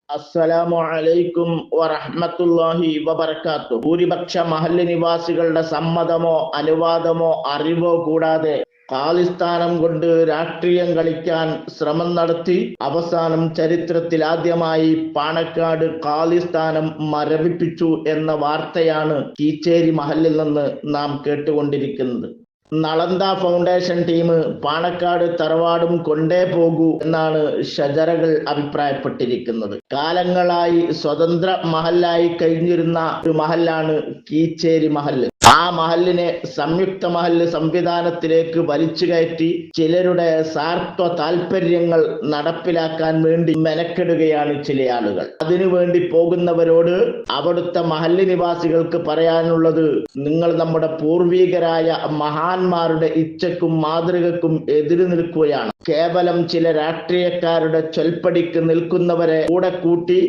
അസ്സലാമു അലൈക്കും വറഹ്മത്തുള്ളാഹി വബറകാതുഹു. ഭൂരിപക്ഷ മഹല്ല് നിവാസികളുടെ സമ്മതമോ അനുവാദമോ അറിവോ കൂടാതെ ഖാലിസ്ഥാനം കൊണ്ട് രാഷ്ട്രീയം കളിക്കാൻ ശ്രമം നടത്തി അവസാനം ചരിത്രത്തിൽ ആദ്യമായി പാണക്കാട് ഖാലിസ്ഥാനം മരവിപ്പിച്ചു എന്ന വാർത്തയാണ് കീച്ചേരി മഹല്ലിൽ നിന്ന് നാം കേട്ടുകൊണ്ടിരിക്കുന്നത്. നളന്ദ ഫൗണ്ടേഷൻ ടീം പാണക്കാട് തറവാടും കൊണ്ടേ പോകൂ എന്നാണ് ഷജറകൾ അഭിപ്രായപ്പെട്ടിരിക്കുന്നത്. കാലങ്ങളായി സ്വതന്ത്ര മഹല്ലായി കഴിഞ്ഞിരുന്ന ഒരു മഹല്ലാണ് കീച്ചേരി മഹല്ല്. ആ മഹല്ലിനെ സംയുക്ത മഹല്ല് സംവിധാനത്തിലേക്ക് വലിച്ചു കയറ്റി ചിലരുടെ സ്വാർത്ഥ താല്പര്യങ്ങൾ നടപ്പിലാക്കാൻ വേണ്ടി മെനക്കെടുകയാണ് ചില ആളുകൾ. അതിനുവേണ്ടി പോകുന്നവരോട് അവിടുത്തെ മഹല്ല് നിവാസികൾക്ക് പറയാനുള്ളത്, നിങ്ങൾ നമ്മുടെ പൂർവികരായ മഹാന്മാരുടെ ഇച്ഛക്കും മാതൃകക്കും എതിര് നിൽക്കുകയാണ്. കേവലം ചില രാഷ്ട്രീയക്കാരുടെ ചൊൽപ്പടിക്ക് നിൽക്കുന്നവരെ കൂടെ കൂട്ടി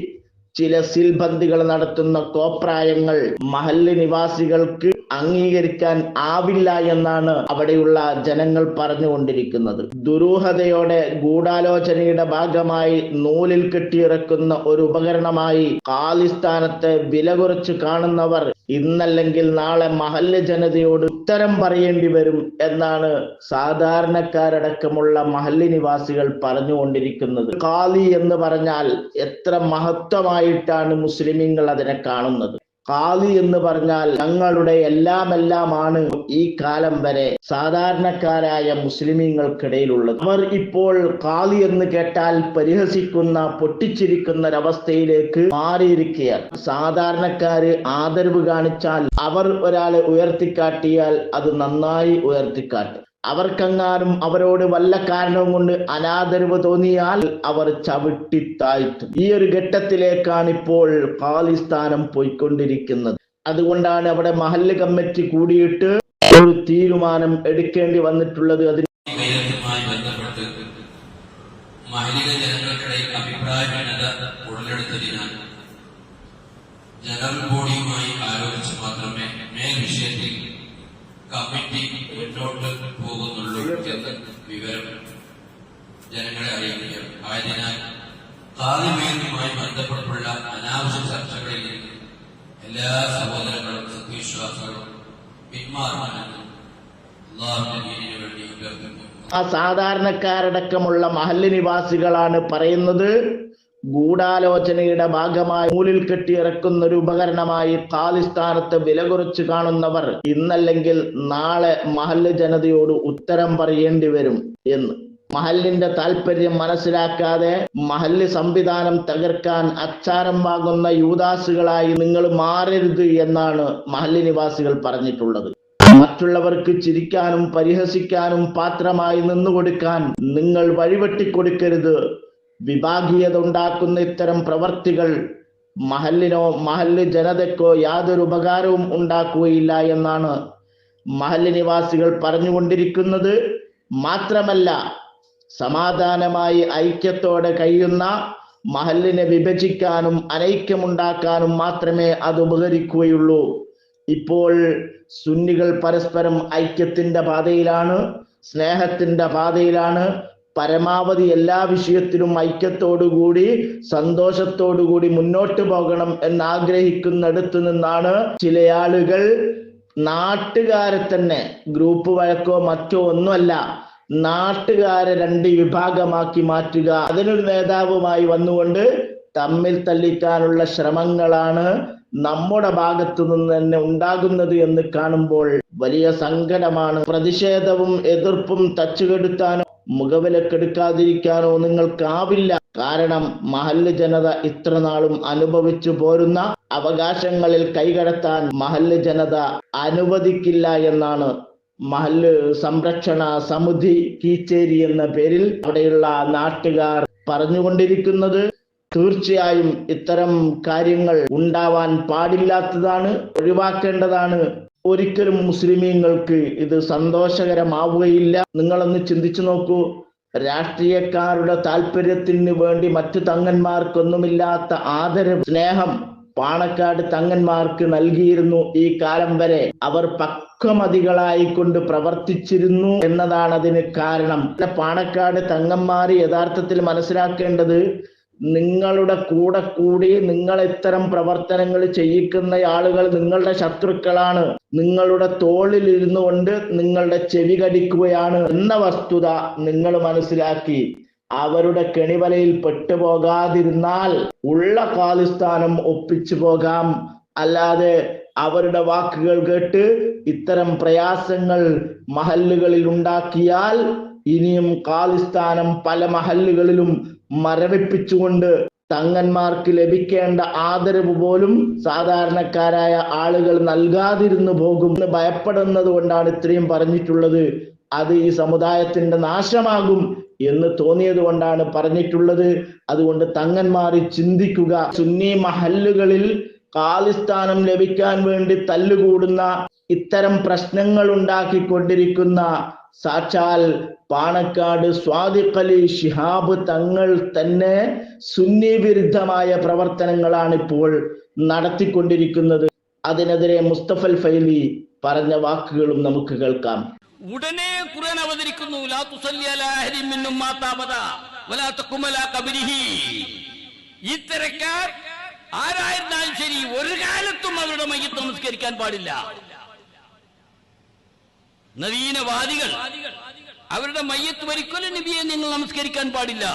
ചില സിൽബന്ദികൾ നടത്തുന്ന കോപ്രായങ്ങൾ മഹല്ല് നിവാസികൾക്ക് അംഗീകരിക്കാൻ ആവില്ല എന്നാണ് അവിടെയുള്ള ജനങ്ങൾ പറഞ്ഞുകൊണ്ടിരിക്കുന്നത്. ദുരൂഹതയോടെ ഗൂഢാലോചനയുടെ ഭാഗമായി നൂലിൽ കെട്ടിയിറക്കുന്ന ഒരു ഉപകരണമായി ഖാലിസ്ഥാനത്തെ വില കുറച്ച് കാണുന്നവർ ഇന്നല്ലെങ്കിൽ നാളെ മഹല്ല് ജനതയോട് ഉത്തരം പറയേണ്ടി വരും എന്നാണ് സാധാരണക്കാരടക്കമുള്ള മഹല്ല് നിവാസികൾ പറഞ്ഞുകൊണ്ടിരിക്കുന്നത്. ഖാലി എന്ന് പറഞ്ഞാൽ എത്ര മഹത്വമായിട്ടാണ് മുസ്ലിമീങ്ങൾ അതിനെ കാണുന്നത്. ഖാലി എന്ന് പറഞ്ഞാൽ ഞങ്ങളുടെ എല്ലാമാണ് ഈ കാലം വരെ സാധാരണക്കാരായ മുസ്ലിമീങ്ങൾക്കിടയിലുള്ളത്. അവർ ഇപ്പോൾ ഖാലി എന്ന് കേട്ടാൽ പരിഹസിക്കുന്ന പൊട്ടിച്ചിരിക്കുന്ന ഒരവസ്ഥയിലേക്ക് മാറിയിരിക്കുകയാണ്. സാധാരണക്കാര് ആദരവ് കാണിച്ചാൽ, അവർ ഒരാളെ ഉയർത്തിക്കാട്ടിയാൽ അത് നന്നായി ഉയർത്തിക്കാട്ടും. അവർക്കെങ്ങാനും അവരോട് വല്ല കാരണവും കൊണ്ട് അനാദരവ് തോന്നിയാൽ അവർ ചവിട്ടി താഴ്ത്തും. ഈ ഒരു ഘട്ടത്തിലേക്കാണ് ഇപ്പോൾ ഖാലിസ്ഥാനം പോയിക്കൊണ്ടിരിക്കുന്നത്. അതുകൊണ്ടാണ് അവിടെ മഹല്ല് കമ്മിറ്റി കൂടിയിട്ട് ഒരു തീരുമാനം എടുക്കേണ്ടി വന്നിട്ടുള്ളത്. ജനറൽ ബോഡിയുമായി ആലോചിച്ച് മാത്രമേ മേൽ വിഷയത്തിൽ കമ്മിറ്റി മുന്നോട്ട് പോകുന്നുള്ളൂ എന്ന വിവരം ജനങ്ങളെ അറിയിക്കുകയാണ്. ആയതിനാൽ ഖാലിമേന്തുമായി ബന്ധപ്പെട്ടുള്ള അനാവശ്യ ചർച്ചകളിൽ എല്ലാ സഹോദരങ്ങളും സത്യവിശ്വാസികളും പിന്മാറണമെന്ന് അല്ലാഹുവിന്റെ ദീനിനു വേണ്ടി അഭ്യർത്ഥിക്കുന്നു. ആ സാധാരണക്കാരടക്കമുള്ള മഹല്ല് നിവാസികളാണ് പറയുന്നത്, ഗൂഢാലോചനയുടെ ഭാഗമായി നൂലിൽ കെട്ടിയിറക്കുന്ന ഒരു ഉപകരണമായി ഖാലിസ്ഥാനത്തെ വില കുറച്ച് കാണുന്നവർ ഇന്നല്ലെങ്കിൽ നാളെ മഹല്ല് ജനതയോട് ഉത്തരം പറയേണ്ടി വരും എന്ന്. മഹല്ലിന്റെ താല്പര്യം മനസ്സിലാക്കാതെ മഹല്ല് സംവിധാനം തകർക്കാൻ അച്ചാരം വാങ്ങുന്ന യൂദാസുകളായി നിങ്ങൾ മാറരുത് എന്നാണ് മഹല്ല് നിവാസികൾ പറഞ്ഞിട്ടുള്ളത്. മറ്റുള്ളവർക്ക് ചിരിക്കാനും പരിഹസിക്കാനും പാത്രമായി നിന്നുകൊടുക്കാൻ നിങ്ങൾ വഴിവെട്ടിക്കൊടുക്കരുത്. വിഭാഗീയത ഉണ്ടാക്കുന്ന ഇത്തരം പ്രവർത്തികൾ മഹല്ലിനോ മഹല്ല് ജനതയ്ക്കോ യാതൊരു ഉപകാരവും ഉണ്ടാക്കുകയില്ല എന്നാണ് മഹല്ല് നിവാസികൾ പറഞ്ഞുകൊണ്ടിരിക്കുന്നത്. മാത്രമല്ല, സമാധാനമായി ഐക്യത്തോടെ കഴിയുന്ന മഹല്ലിനെ വിഭജിക്കാനും അനൈക്യമുണ്ടാക്കാനും മാത്രമേ അത് ഉപകരിക്കുകയുള്ളൂ. ഇപ്പോൾ സുന്നികൾ പരസ്പരം ഐക്യത്തിന്റെ പാതയിലാണ്, സ്നേഹത്തിന്റെ പാതയിലാണ്. പരമാവധി എല്ലാ വിഷയത്തിലും ഐക്യത്തോടുകൂടി സന്തോഷത്തോടുകൂടി മുന്നോട്ട് പോകണം എന്നാഗ്രഹിക്കുന്നിടത്ത് നിന്നാണ് ചില ആളുകൾ നാട്ടുകാരെ തന്നെ, ഗ്രൂപ്പ് വഴക്കോ മറ്റോ ഒന്നുമല്ല, നാട്ടുകാരെ രണ്ട് വിഭാഗമാക്കി മാറ്റുക, അതിനൊരു നേതാവുമായി വന്നുകൊണ്ട് തമ്മിൽ തല്ലിക്കാനുള്ള ശ്രമങ്ങളാണ് നമ്മുടെ ഭാഗത്തു നിന്ന് തന്നെ ഉണ്ടാകുന്നത് എന്ന് കാണുമ്പോൾ വലിയ സങ്കടമാണ്. പ്രതിഷേധവും എതിർപ്പും തച്ചുകെടുത്താനോ മുഖവിലക്കെടുക്കാതിരിക്കാനോ നിങ്ങൾക്കാവില്ല. കാരണം മഹല്ല് ജനത ഇത്ര നാളും അനുഭവിച്ചു പോരുന്ന അവകാശങ്ങളിൽ കൈകടത്താൻ മഹല്ല് ജനത അനുവദിക്കില്ല എന്നാണ് മഹല്ല് സംരക്ഷണ സമിതി കീച്ചേരി എന്ന പേരിൽ അവിടെയുള്ള നാട്ടുകാർ പറഞ്ഞുകൊണ്ടിരിക്കുന്നത്. തീർച്ചയായും ഇത്തരം കാര്യങ്ങൾ ഉണ്ടാവാൻ പാടില്ലാത്തതാണ്, ഒഴിവാക്കേണ്ടതാണ്. ഒരിക്കലും മുസ്ലിമീങ്ങൾക്ക് ഇത് സന്തോഷകരമാവുകയില്ല. നിങ്ങളൊന്ന് ചിന്തിച്ചു നോക്കൂ. രാഷ്ട്രീയക്കാരുടെ താല്പര്യത്തിന് വേണ്ടി മറ്റു തങ്ങന്മാർക്കൊന്നുമില്ലാത്ത ആദരവ്, സ്നേഹം പാണക്കാട് തങ്ങന്മാർക്ക് നൽകിയിരുന്നു. ഈ കാലം വരെ അവർ പക്വമതികളായിക്കൊണ്ട് പ്രവർത്തിച്ചിരുന്നു എന്നതാണ് അതിന് കാരണം. പാണക്കാട് തങ്ങന്മാർ യഥാർത്ഥത്തിൽ മനസ്സിലാക്കേണ്ടത്, നിങ്ങളുടെ കൂടെ കൂടി നിങ്ങൾ ഇത്തരം പ്രവർത്തനങ്ങൾ ചെയ്യിക്കുന്ന ആളുകൾ നിങ്ങളുടെ ശത്രുക്കളാണ്, നിങ്ങളുടെ തോളിൽ ഇരുന്നു കൊണ്ട് നിങ്ങളുടെ ചെവി കടിക്കുകയാണ് എന്ന വസ്തുത നിങ്ങൾ മനസ്സിലാക്കി അവരുടെ കെണിവലയിൽ പെട്ടുപോകാതിരുന്നാൽ ഉള്ള ഖാലിസ്ഥാനം ഒപ്പിച്ചു പോകാം. അല്ലാതെ അവരുടെ വാക്കുകൾ കേട്ട് ഇത്തരം പ്രയാസങ്ങൾ മഹല്ലുകളിൽ ഉണ്ടാക്കിയാൽ ഇനിയും ഖാലിസ്ഥാനം പല മഹല്ലുകളിലും മരവിപ്പിച്ചുകൊണ്ട് തങ്ങന്മാർക്ക് ലഭിക്കേണ്ട ആദരവ് പോലും സാധാരണക്കാരായ ആളുകൾ നൽകാതിരുന്നു പോകും എന്ന് ഭയപ്പെടുന്നത് കൊണ്ടാണ് ഇത്രയും പറഞ്ഞിട്ടുള്ളത്. അത് ഈ സമുദായത്തിന്റെ നാശമാകും എന്ന് തോന്നിയത് കൊണ്ടാണ് പറഞ്ഞിട്ടുള്ളത്. അതുകൊണ്ട് തങ്ങന്മാർ ചിന്തിക്കുക. സുന്നി മഹല്ലുകളിൽ ഖാലിസ്ഥാനം ലഭിക്കാൻ വേണ്ടി തല്ലുകൂടുന്ന ഇത്തരം പ്രശ്നങ്ങൾ ഉണ്ടാക്കിക്കൊണ്ടിരിക്കുന്ന സാക്ഷാൽ പാണക്കാട് സ്വാദിഖ് അലി ശിഹാബ് തങ്ങൾ തന്നെ സുന്നി വിരുദ്ധമായ പ്രവർത്തനങ്ങളാണ് ഇപ്പോൾ നടത്തിക്കൊണ്ടിരിക്കുന്നത്. അതിനെതിരെ മുസ്തഫൽ ഫൈലി പറഞ്ഞ വാക്കുകളും നമുക്ക് കേൾക്കാം. ഉടനെ ഖുർആൻ അവതരിക്കുന്നു, ലാ തുസല്ലി അലാ അഹദിൻ മിൻഹും മാതാ അബദാ വലാ തഖും അലാ ഖബ്രിഹി. ഇത്തരക്കാർ ആരായിരുന്നാലും ശരി ഒരു കാലത്തും അവരുടെ മയ്യത്ത് നമസ്കരിക്കാൻ പാടില്ല. നവീനവാദികൾ അവരുടെ മയ്യത്ത് ഒരിക്കലും നബിയെ നിങ്ങൾ നമസ്കരിക്കാൻ പാടില്ല.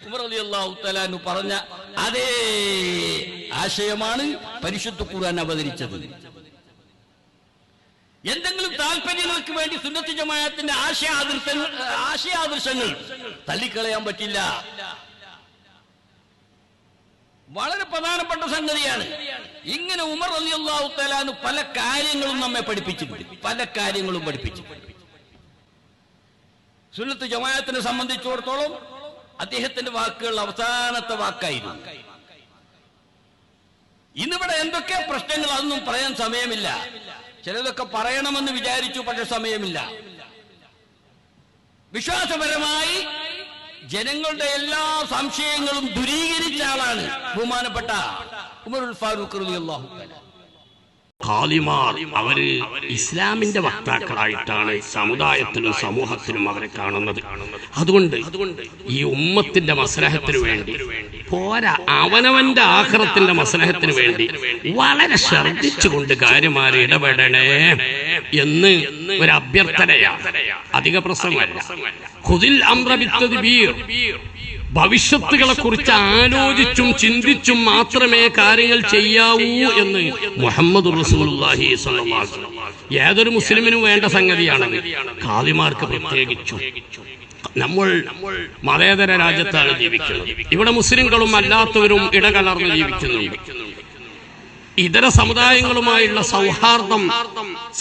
ഉമർ റളിയല്ലാഹു തആല അൻഹു പറഞ്ഞ അതേ ആശയമാണ് പരിശുദ്ധ ഖുർആൻ അവതരിച്ചത്. എന്തെങ്കിലും താല്പര്യങ്ങൾക്ക് വേണ്ടി സുന്നത്ത് ജമാഅത്തിന്റെ ആശയാദർശങ്ങൾ തള്ളിക്കളയാൻ പറ്റില്ല. വളരെ പ്രധാനപ്പെട്ട സംഗതിയാണ്. ഇങ്ങനെ ഉമർ റളിയല്ലാഹു തആല അൻഹു പല കാര്യങ്ങളും നമ്മെ പഠിപ്പിച്ചു. സുന്നത്ത് ജമാഅത്തിനെ സംബന്ധിച്ചിടത്തോളം അദ്ദേഹത്തിന്റെ വാക്കുകൾ അവസാനത്തെ വാക്കായിരുന്നു. ഇന്നിവിടെ എന്തൊക്കെ പ്രശ്നങ്ങൾ അതൊന്നും പറയാൻ സമയമില്ല. ചിലതൊക്കെ പറയണമെന്ന് വിചാരിച്ചു, പക്ഷെ സമയമില്ല. വിശ്വാസപരമായി ജനങ്ങളുടെ എല്ലാ സംശയങ്ങളും ദൂരീകരിച്ച ആളാണ് ബഹുമാനപ്പെട്ട ഉമറുൽ ഫാറൂഖ് റളിയല്ലാഹു തആല. ഖാലിമാർ അവര് ഇസ്ലാമിന്റെ വക്താക്കളായിട്ടാണ് സമുദായത്തിലും സമൂഹത്തിലും അവരെ കാണുന്നത്. അതുകൊണ്ട് ഈ ഉമ്മത്തിന്റെ മസ്ലഹത്തിന് വേണ്ടി പോരാ, അവനവന്റെ ആഖിറത്തിന്റെ മസ്ലഹത്തിന് വേണ്ടി വളരെ ശ്രദ്ധിച്ചുകൊണ്ട് കാര്യമാര് ഇടപെടണേ എന്ന് ഒരു അഭ്യർത്ഥനയാണ്. അധിക പ്രസംഗമല്ല. ഖുദിൽ അംറ ബിത്തദ്ബീർ, ഭവിഷ്യത്തുകളെ കുറിച്ച് ആലോചിച്ചും ചിന്തിച്ചും മാത്രമേ കാര്യങ്ങൾ ചെയ്യാവൂ എന്ന് മുഹമ്മദ് റസൂലുള്ളാഹി സ്വല്ലല്ലാഹു അലൈഹി വസല്ലം ഏതൊരു മുസ്ലിമിനും വേണ്ട സംഗതിയാണത്. ഖാദിമാർക്ക് പ്രത്യേകിച്ചും. നമ്മൾ മതേതര രാജ്യത്താണ് ജീവിക്കുന്നത്. ഇവിടെ മുസ്ലിങ്ങളും അല്ലാത്തവരും ഇടകലർന്ന് ജീവിക്കുന്നുണ്ട്. ഇതര സമുദായങ്ങളുമായുള്ള സൗഹാർദ്ദം,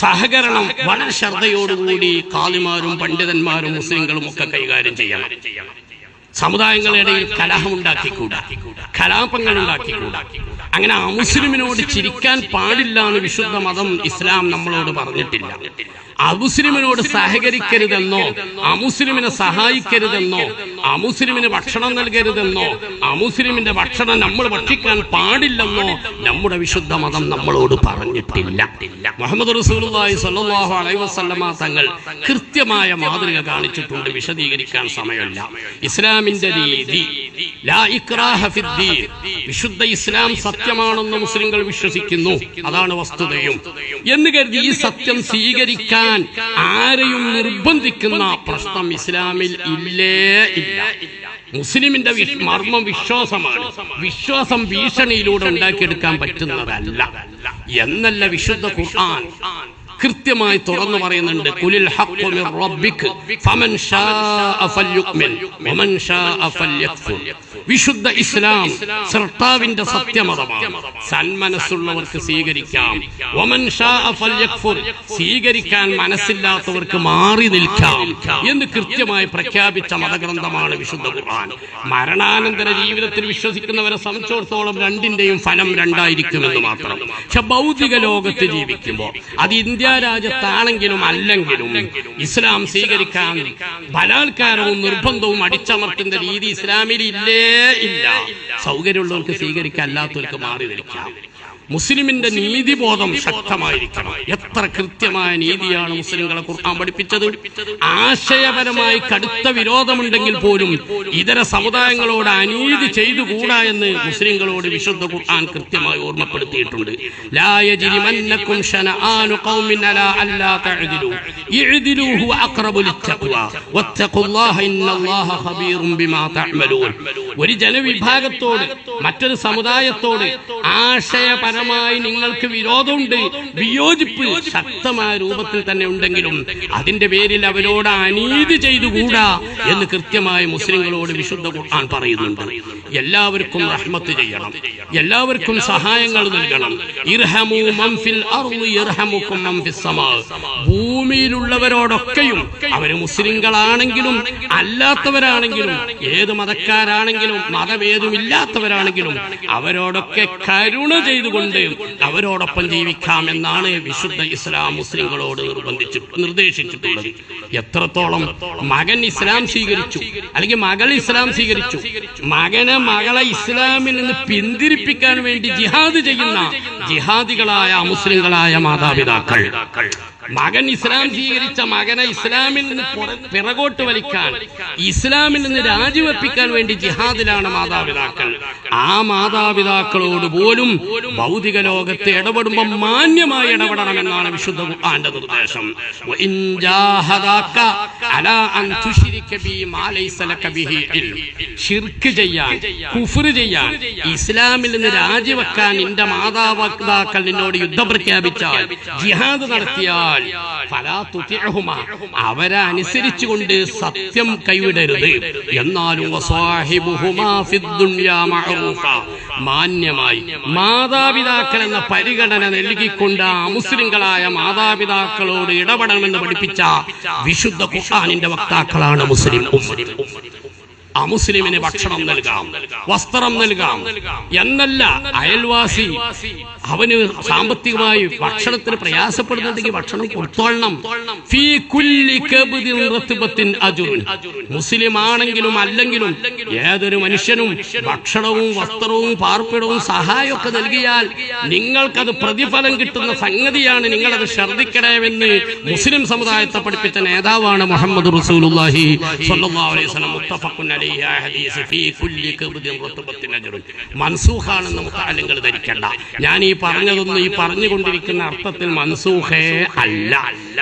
സഹകരണം വളരെ ശ്രദ്ധയോടുകൂടി ഖാദിമാരും പണ്ഡിതന്മാരും മുസ്ലിങ്ങളും ഒക്കെ കൈകാര്യം ചെയ്യണം. സമുദായങ്ങളുടെ ഇടയിൽ കലഹമുണ്ടാക്കിക്കൂടാ, കലാപങ്ങൾ ഉണ്ടാക്കിക്കൂടാ. അങ്ങനെ അമുസ്ലിമിനോട് ചിരിക്കാൻ പാടില്ല എന്ന് വിശുദ്ധ മതം ഇസ്ലാം നമ്മളോട് പറഞ്ഞിട്ടില്ല. അമുസ്ലിമിനോട് സഹകരിക്കരുതെന്നോ അമുസ്ലിമിനെ സഹായിക്കരുതെന്നോ അമുസ്ലിമിന് ഭക്ഷണം നൽകരുതെന്നോ അമുസ്ലിമിന്റെ ഭക്ഷണം നമ്മൾ ഭക്ഷിക്കാൻ പാടില്ലെന്നോ നമ്മുടെ വിശുദ്ധ മതം നമ്മളോട് പറഞ്ഞിട്ടില്ല. മുഹമ്മദ് റസൂലുള്ളാഹി സ്വല്ലല്ലാഹു അലൈഹി വസല്ലമ തങ്ങൾ കൃത്യമായ മാതൃക കാണിച്ചിട്ടുണ്ട്. വിശദീകരിക്കാൻ സമയമില്ല. ഇസ്ലാമിന്റെ രീതി ലാ ഇക്റാഹ ഫിദ്ദീൻ, വിശുദ്ധ ഇസ്ലാം സത്യമാണെന്ന് മുസ്ലിങ്ങൾ വിശ്വസിക്കുന്നു. അതാണ് വസ്തുതയും എന്ന് കരുതി ഈ സത്യം സ്വീകരിക്കാൻ ആരെയും നിർബന്ധിക്കുന്ന പ്രശ്നം ഇസ്ലാമിൽ ഇല്ലേ ഇല്ല. മുസ്ലിമിന്റെ മർമ്മം വിശ്വാസമാണ്. വിശ്വാസം ഭീഷണിയിലൂടെ ഉണ്ടാക്കിയെടുക്കാൻ പറ്റുന്നതല്ല എന്നല്ല വിശുദ്ധ ഖുർആൻ കൃത്യമായി തുറന്നു പറയുന്നുണ്ട്. ഖുലിൽ ഹഖ്ഖു മിർ റബ്ബിക് ഫമൻ ശാഅ ഫൽയുഅ്മിൻ വമൻ ശാഅ ഫൽയക്ഫുർ. വിശുദ്ധ ഇസ്ലാം സൃഷ്ടാവിന്റെ സത്യമതമാണ്. സന്മനസ്സുള്ളവർക്ക് സ്വീകരിക്കാം. വമൻ ശാഅ ഫൽയക്ഫുർ, സ്വീകരിക്കാൻ മനസ്സില്ലാത്തവർക്ക് മാറി നിൽക്കാം എന്ന് കൃത്യമായി പ്രഖ്യാപിച്ച മതഗ്രന്ഥമാണ് വിശുദ്ധ ഖുർആൻ. മരണാനന്തര ജീവിതത്തിൽ വിശ്വസിക്കുന്നവരെ സംബന്ധിച്ചിടത്തോളം രണ്ടിന്റെയും ഫലം രണ്ടായിരിക്കുമെന്ന് മാത്രം. പക്ഷെ ഭൗതിക ലോകത്ത് ജീവിക്കുമ്പോൾ അത് ഇന്ത്യ രാജ്യത്താണെങ്കിലും അല്ലെങ്കിലും ഇസ്ലാം സ്വീകരിക്കാൻ ബലാത്കാരവും നിർബന്ധവും അടിച്ചമർത്തുന്ന രീതി ഇസ്ലാമിൽ ഇല്ലേ ഇല്ല. സൗകര്യമുള്ളവർക്ക് സ്വീകരിക്കാൻ, അല്ലാത്തവർക്ക് മാറി നിൽക്കാം. മുസ്ലിമിന്റെ നീതിബോധം ശക്തമായിരിക്കണം. എത്ര കൃത്യമായ നീതിയാണ് മുസ്ലിങ്ങളെ ഖുർആൻ പഠിപ്പിച്ചത്. ആശയപരമായി കടുത്ത വിരോധമുണ്ടെങ്കിൽ പോലും ഇതര സമുദായങ്ങളോട് അനീതി ചെയ്തുകൂടാ എന്ന് മുസ്ലിങ്ങളോട് വിശുദ്ധ ഖുർആൻ കൃത്യമായി ഓർമ്മപ്പെടുത്തിയിട്ടുണ്ട്. ലാ യജ്രിമന്നകും ശനആനു ഖൗമിൻ അലാ അല്ലാ തഅദിലു ഇഅദിലു ഹുവ അഖറബു ലിത്തഖ്വ വത്തഖുല്ലാഹ ഇന്നല്ലാഹ ഖബീറും ബിമാ തഅമലൂൻ. ഒരു ജനവിഭാഗത്തോട് മറ്റൊരു സമുദായത്തോട് ആശയപരമായി നിങ്ങൾക്ക് വിരോധമുണ്ട്, വിയോജിപ്പ് ശക്തമായ രൂപത്തിൽ തന്നെ ഉണ്ടെങ്കിലും അതിന്റെ പേരിൽ അവരോട് അനീതി ചെയ്തുകൂടാ എന്ന് കൃത്യമായി മുസ്ലിങ്ങളോട് വിശുദ്ധ ഖുർആൻ പറയുന്നുണ്ട്. എല്ലാവർക്കും റഹ്മത്ത് ചെയ്യണം, എല്ലാവർക്കും സഹായങ്ങൾ നൽകണം. ഇർഹമു മൻ ഫിൽ അർളി യർഹമുകും മൻ ഫിസ് സമാ. ഭൂമിയിലുള്ളവരോടൊക്കെയും അവര് മുസ്ലിങ്ങളാണെങ്കിലും അല്ലാത്തവരാണെങ്കിലും ഏത് മതക്കാരാണെങ്കിലും മതഭേദമില്ലാത്തവരാണെങ്കിലും അവരോടൊക്കെ കരുണ ചെയ്തുകൊണ്ട് അവരോടൊപ്പം ജീവിക്കാം എന്നാണ് വിശുദ്ധ ഇസ്ലാം മുസ്ലിങ്ങളോട് നിർദ്ദേശിച്ചിട്ടുള്ളത്. എത്രത്തോളം മകൻ ഇസ്ലാം സ്വീകരിച്ചു അല്ലെങ്കിൽ മകൾ ഇസ്ലാം സ്വീകരിച്ചു, മകളെ ഇസ്ലാമിൽ നിന്ന് പിന്തിരിപ്പിക്കാൻ വേണ്ടി ജിഹാദ് ചെയ്യുന്ന ജിഹാദികളായ മുസ്ലിങ്ങളായ മാതാപിതാക്കൾ, മകൻ ഇസ്ലാം സ്വീകരിച്ച മകനെ ഇസ്ലാമിൽ നിന്ന് പിറകോട്ട് വലിക്കാൻ, ഇസ്ലാമിൽ നിന്ന് രാജിവെപ്പിക്കാൻ വേണ്ടി ജിഹാദിലാണ് മാതാപിതാക്കൾ. ആ മാതാപിതാക്കളോട് പോലും ഭൗതിക ലോകത്ത് ഇടപെടുമ്പോൾ മാന്യമായി ഇടപെടണമെന്നാണ് വിശുദ്ധ ഖുർആന്റെ നിർദ്ദേശം. ശിർക്ക് ചെയ്യാൻ, കുഫ്ർ ചെയ്യാൻ, ഇസ്ലാമിൽ നിന്ന് രാജിവെക്കാൻ നിന്റെ മാതാപിതാക്കൾ നിന്നോട് യുദ്ധം പ്രഖ്യാപിച്ചാൽ, ജിഹാദ് നടത്തിയാൽ അവരെ അനുസരിച്ചുകൊണ്ട് സത്യം കൈവിടരുത്. എന്നാലും മാന്യമായി മാതാപിതാക്കൾ എന്ന പരിഗണന നൽകിക്കൊണ്ട് മുസ്ലിങ്ങളായ മാതാപിതാക്കളോട് ഇടപെടണമെന്ന് പഠിപ്പിച്ച വിശുദ്ധ ഖുർആനിന്റെ വക്താക്കളാണ് മുസ്ലിം. അമുസ്ലിമിന് ഭക്ഷണം നൽകാം, വസ്ത്രം നൽകാം എന്നല്ല. അയൽവാസി അവന് സാമ്പത്തികമായി ഭക്ഷണത്തിന് പ്രയാസപ്പെടുന്നുണ്ടെങ്കിൽ ഭക്ഷണം കൊടുത്തോളണം. മുസ്ലിം ആണെങ്കിലും അല്ലെങ്കിലും ഏതൊരു മനുഷ്യനും ഭക്ഷണവും വസ്ത്രവും പാർപ്പിടവും സഹായമൊക്കെ നൽകിയാൽ നിങ്ങൾക്കത് പ്രതിഫലം കിട്ടുന്ന സംഗതിയാണ്. നിങ്ങളത് ശ്രദ്ധിക്കണമെന്ന് മുസ്ലിം സമുദായത്തെ പഠിപ്പിച്ച നേതാവാണ് മുഹമ്മദ് റസൂലുള്ളാഹി സ്വല്ലല്ലാഹു അലൈഹി വസല്ലം. മുത്തഫഖുൻ അലൈഹി ഹദീസ് ഫീ കുല്ലി ഖബ്ദിൻ റത്ബത്തിൻ അജ്റുൻ. മൻസൂഖാണെന്ന് മുതഅല്ലിങ്ങൾ ധരിക്കണ്ട. ഞാൻ ഈ പറഞ്ഞതൊന്നും ഈ പറഞ്ഞുകൊണ്ടിരിക്കുന്ന അർത്ഥത്തിൽ മൻസൂഖേ അല്ല.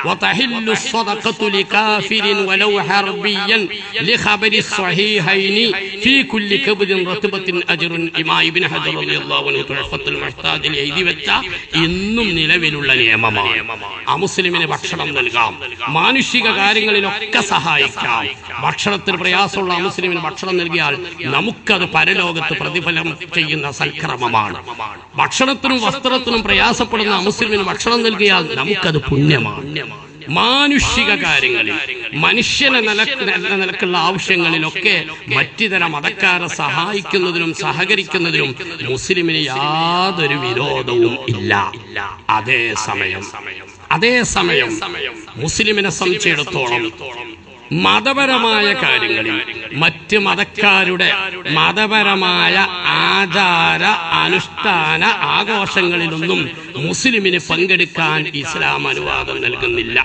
വതഹില്ലു സ്വദഖതു ലികാഫിരിൻ വലൗ ഹർബിയൻ ലിഖബരി സ്വഹീഹൈനി ഫീ കുല്ലി ഖബ്ദിൻ റത്ബത്തിൻ അജ്റുൻ. ഇമാം ഇബ്നു ഹജർ റളിയല്ലാഹു അൻഹു തുഹഫത്തുൽ മുഹ്താജിൽ എഴുതി വെച്ച ഇന്നും നിലവിലുള്ള നിയമമാണ്. അമുസ്ലിമിന് ഭക്ഷണം നൽകാം, മാനുഷിക കാര്യങ്ങളിലൊക്കെ സഹായിക്കാം. ഭക്ഷണത്തിന് പ്രയാസമുള്ള അമുസ്ലിമിന് ഭക്ഷണം നൽകിയാൽ നമുക്കത് പരലോകത്ത് പ്രതിഫലം ചെയ്യുന്ന സൽക്രമമാണ്. ഭക്ഷണത്തിനും വസ്ത്രത്തിനും പ്രയാസപ്പെടുന്ന മുസ്ലിമിന് ഭക്ഷണം നൽകിയാൽ നമുക്കത് പുണ്യമാണ്. മാനുഷിക കാര്യങ്ങളിൽ, മനുഷ്യനെ നിലക്കുള്ള ആവശ്യങ്ങളിലൊക്കെ മറ്റിതര മതക്കാരെ സഹായിക്കുന്നതിനും സഹകരിക്കുന്നതിനും മുസ്ലിമിന് യാതൊരു വിരോധവും ഇല്ല. അതേസമയം മുസ്ലിമിനെ സംബന്ധിച്ചിടത്തോളം മതപരമായ കാര്യങ്ങളിൽ മറ്റ് മതക്കാരുടെ മതപരമായ ആചാര അനുഷ്ഠാന ആഘോഷങ്ങളിലൊന്നും മുസ്ലിമിന് പങ്കെടുക്കാൻ ഇസ്ലാം അനുവാദം നൽകുന്നില്ല.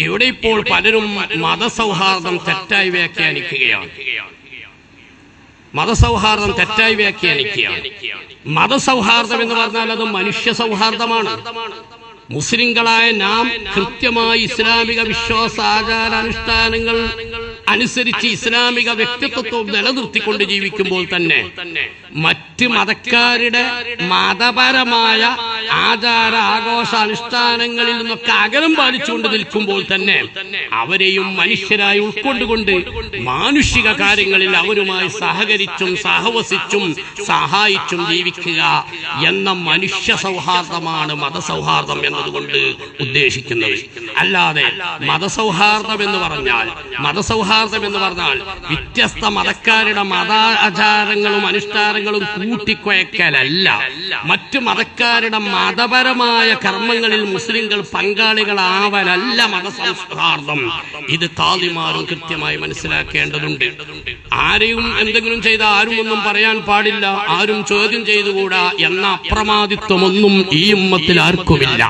ഇവിടെ ഇപ്പോൾ പലരും മതസൗഹാർദ്ദം തെറ്റായി വ്യാഖ്യാനിക്കുകയാണ്. മതസൗഹാർദ്ദം എന്ന് പറഞ്ഞാൽ അത് മനുഷ്യ സൗഹാർദ്ദമാണ്. മുസ്ലിങ്ങളായ നാം കൃത്യമായി ഇസ്ലാമിക വിശ്വാസ ആചാരാനുഷ്ഠാനങ്ങൾ അനുസരിച്ച് ഇസ്ലാമിക വ്യക്തിത്വവും നിലനിർത്തിക്കൊണ്ട് ജീവിക്കുമ്പോൾ തന്നെ മറ്റ് മതക്കാരുടെ മതപരമായ ആചാര ആഘോഷ അനുഷ്ഠാനങ്ങളിൽ നിന്നൊക്കെ അകലം പാലിച്ചുകൊണ്ട് നിൽക്കുമ്പോൾ തന്നെ അവരെയും മനുഷ്യരായി ഉൾക്കൊണ്ടുകൊണ്ട് മാനുഷിക കാര്യങ്ങളിൽ അവരുമായി സഹകരിച്ചും സഹവസിച്ചും സഹായിച്ചും ജീവിക്കുക എന്ന മനുഷ്യ സൗഹാർദ്ദമാണ് മതസൗഹാർദ്ദം എന്നതുകൊണ്ട് ഉദ്ദേശിക്കുന്നത്. അല്ലാതെ മതസൗഹാർദ്ദം എന്ന് പറഞ്ഞാൽ മതസൗഹാർദ്ദം മതസൗഹാർദ്ദം എന്ന് പറഞ്ഞാൽ വ്യത്യസ്ത മതക്കാരുടെ മതാചാരങ്ങളും അനുഷ്ഠാനങ്ങളും കൂട്ടിക്കുഴക്കലല്ല, മറ്റു മതക്കാരുടെ മതപരമായ കർമ്മങ്ങളിൽ മുസ്ലിങ്ങൾ പങ്കാളികളാവലല്ല മതസൗഹാർദ്ദം. ഇത് ഖാദിമാരും കൃത്യമായി മനസ്സിലാക്കേണ്ടതുണ്ട്. ആരെയും എന്തെങ്കിലും ചെയ്ത ആരും ഒന്നും പറയാൻ പാടില്ല, ആരും ചോദ്യം ചെയ്തുകൂടാ എന്ന അപ്രമാദിത്വമൊന്നും ഈ ഉമ്മത്തിൽ ആർക്കുമില്ല.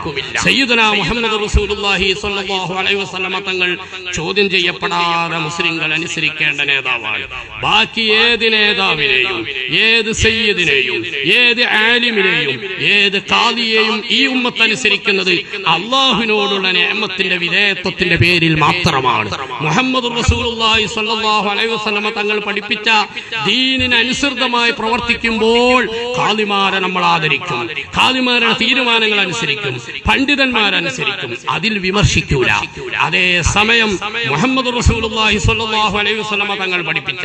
സയ്യിദുനാ മുഹമ്മദ് റസൂലുള്ളാഹി സ്വല്ലല്ലാഹു അലൈഹി വസല്ലമ തങ്ങൾ ചോദ്യം ചെയ്യപ്പെടാതെ മുസ്ലിങ്ങൾ അനുസരിക്കേണ്ട നേതാവാണ്. ബാക്കി ഏത് നേതാവിനെയും, ഏത് സയ്യിദിനെയും, ഏത് ആലിമിനെയും, ഏത് ഖാദിയെയും ഈ ഉമ്മത്ത് അനുസരിക്കുന്നത് അള്ളാഹുവിനോടുള്ള നിഅമത്തിന്റെ വിധേയത്വത്തിന്റെ പേരിൽ മാത്രമാണ്. മുഹമ്മദ് റസൂലുള്ളാഹി സ്വല്ലല്ലാഹു അലൈഹി വസല്ലമ തങ്ങൾ പഠിപ്പിച്ച ദീനിന് അനുസൃതമായി പ്രവർത്തിക്കുമ്പോൾ ഖാദിമാരെ നമ്മൾ ആദരിക്കും, ഖാദിമാരുടെ തീരുമാനങ്ങൾ അനുസരിക്കും, പണ്ഡിതന്മാരനുസരിക്കും, അതിൽ വിമർശിക്കൂല. അതേസമയം മുഹമ്മദ് റസൂലുള്ളാഹി സ്വല്ലല്ലാഹു അലൈഹി വസല്ലമ തങ്ങൾ പഠിപ്പിച്ച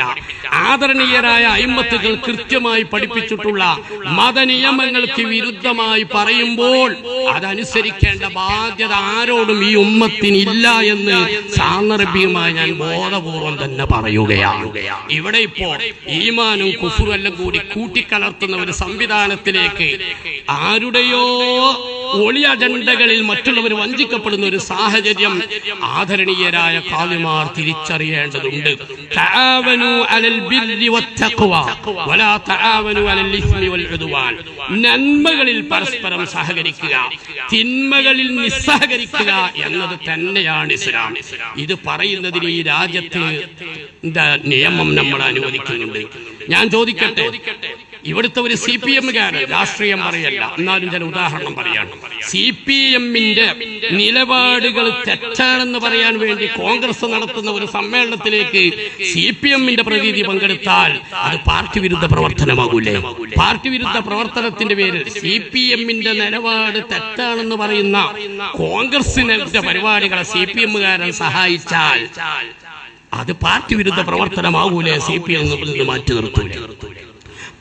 ആദരണീയരായ അയിമ്മത്തുകൾ കൃത്യമായി പഠിപ്പിച്ചിട്ടുള്ള മതനിയമങ്ങൾക്ക് വിരുദ്ധമായി പറയുമ്പോൾ അതനുസരിക്കേണ്ട ബാധ്യത ആരോടും ഈ ഉമ്മത്തിനില്ല എന്ന് സാന്ദർഭികമായി ഞാൻ ബോധപൂർവം തന്നെ പറയുകയാണ്. ഇവിടെ ഇപ്പോ ഈമാനും കുഫറും എല്ലാം കൂടി കൂട്ടിക്കലർത്തുന്ന ഒരു സംവിധാനത്തിലേക്ക് ആരുടെയോ ഒളി അജണ്ടകളിൽ മറ്റുള്ളവർ വഞ്ചിക്കപ്പെടുന്ന ഒരു സാഹചര്യം ആദരണീയരായ ഖാദിമാർ തിരിച്ചറിയേണ്ടതുണ്ട്. തആവനു അലൽ ബിർരി വത്തഖ്വ വലാ തആവനു അലൽ ഇസ്മി വൽ ഉദ്വാൻ. നന്മകളിൽ പരസ്പരം സഹകരിക്കുക, തിന്മകളിൽ നിസ്സഹകരിക്കുക എന്നത് തന്നെയാണ് ഇസ്ലാം. ഇത് പറയുന്നതിന് ഈ രാജ്യത്ത് നിയമം നമ്മൾ അനുവദിക്കുന്നുണ്ട്. ഞാൻ ചോദിക്കട്ടെ, ഇവിടുത്തെ ഒരു CPM-കാരൻ, രാഷ്ട്രീയം പറയല്ല എന്നാലും ചില ഉദാഹരണം പറയാണ്, CPM-ന്റെ നിലപാടുകൾ തെറ്റാണെന്ന് പറയാൻ വേണ്ടി കോൺഗ്രസ് നടത്തുന്ന ഒരു സമ്മേളനത്തിലേക്ക് CPM-ന്റെ പ്രതിനിധി പങ്കെടുത്താൽ അത് പാർട്ടി വിരുദ്ധ പ്രവർത്തനമാകൂലേ? പാർട്ടി വിരുദ്ധ പ്രവർത്തനത്തിന്റെ പേരിൽ CPM-ന്റെ നിലപാട് തെറ്റാണെന്ന് പറയുന്ന കോൺഗ്രസിന്റെ പരിപാടികളെ CPM-കാരൻ സഹായിച്ചാൽ അത് പാർട്ടി വിരുദ്ധ പ്രവർത്തനമാകൂലേ? CPM നിന്ന് മാറ്റി നിർത്തൂലേ?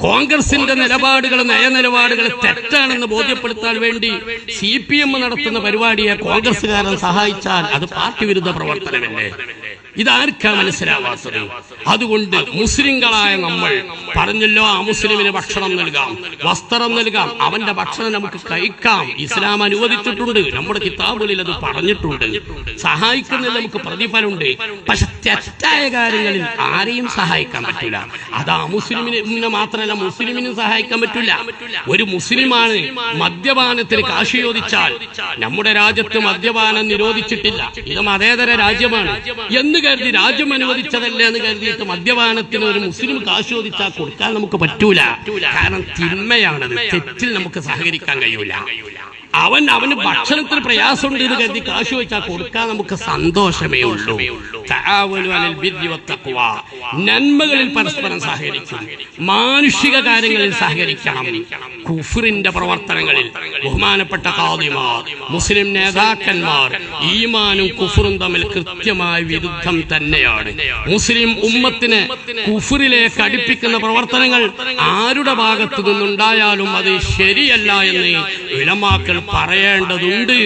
കോൺഗ്രസിന്റെ നിലപാടുകൾ, നയനിലപാടുകൾ തെറ്റാണെന്ന് ബോധ്യപ്പെടുത്താൻ വേണ്ടി CPM നടത്തുന്ന പരിപാടിയെ കോൺഗ്രസുകാരൻ സഹായിച്ചാൽ അത് പാർട്ടി വിരുദ്ധ പ്രവർത്തനമല്ലേ? ഇതാർക്കാ മനസ്സിലാവാത്തത്? അതുകൊണ്ട് മുസ്ലിങ്ങളായ നമ്മൾ പറഞ്ഞല്ലോ, ആ മുസ്ലിമിന് ഭക്ഷണം നൽകാം, വസ്ത്രം നൽകാം, അവന്റെ ഭക്ഷണം നമുക്ക് കഴിക്കാം, ഇസ്ലാം അനുവദിച്ചിട്ടുണ്ട്, നമ്മുടെ കിതാബുകളിൽ അത് പറഞ്ഞിട്ടുണ്ട്. സഹായിക്കുന്നതിൽ നമുക്ക് പ്രതിഫലമുണ്ട്. പക്ഷെ തെറ്റായ കാര്യങ്ങളിൽ ആരെയും സഹായിക്കാൻ പറ്റില്ല. അത് ആ മുസ്ലിമിന് മാത്രമല്ല, മുസ്ലിമിനും സഹായിക്കാൻ പറ്റില്ല. ഒരു മുസ്ലിമാണ് മദ്യപാനത്തിന് കാശ് ചോദിച്ചാൽ, നമ്മുടെ രാജ്യത്ത് മദ്യപാനം നിരോധിച്ചിട്ടില്ല, ഇത് മതേതര രാജ്യമാണ് എന്ന് കരുതി, രാജ്യം അനുവദിച്ചതല്ലേ എന്ന് കരുതിയിട്ട് മദ്യപാനത്തിന് ഒരു മുസ്ലിം കാശ് ചോദിച്ചാൽ കൊടുക്കാൻ നമുക്ക് പറ്റൂല. കാരണം തിന്മയാണത്, തെറ്റിൽ നമുക്ക് സഹകരിക്കാൻ കഴിയൂല. അവന് ഭക്ഷണത്തിന് പ്രയാസമുണ്ട് എന്ന് കരുതി കാശ് വെച്ചാൽ കൊടുക്കാൻ നമുക്ക് സന്തോഷമേ ഉള്ളൂ. തആവനു അലൽ ബിർരി വത്തഖ്വ. നന്മകളിൽ പരസ്പരം സഹകരിക്കും, മാനുഷിക കാര്യങ്ങളിൽ സഹകരിക്കണം. കുഫറിന്റെ പ്രവർത്തനങ്ങളിൽ ബഹുമാനപ്പെട്ട ഖാദിമാർ, മുസ്ലിം നേതാക്കന്മാർ ഈമാനും കുഫറും തമ്മിൽ കൃത്യമായ വിരുദ്ധം തന്നെയാണ്. മുസ്ലിം ഉമ്മത്തിനെ കുഫറിലേക്ക് അടുപ്പിക്കുന്ന പ്രവർത്തനങ്ങൾ ആരുടെ ഭാഗത്തു നിന്നുണ്ടായാലും അത് ശരിയല്ല എന്ന് ഉലമാക്കൾ പറയേണ്ടതുണ്ട്.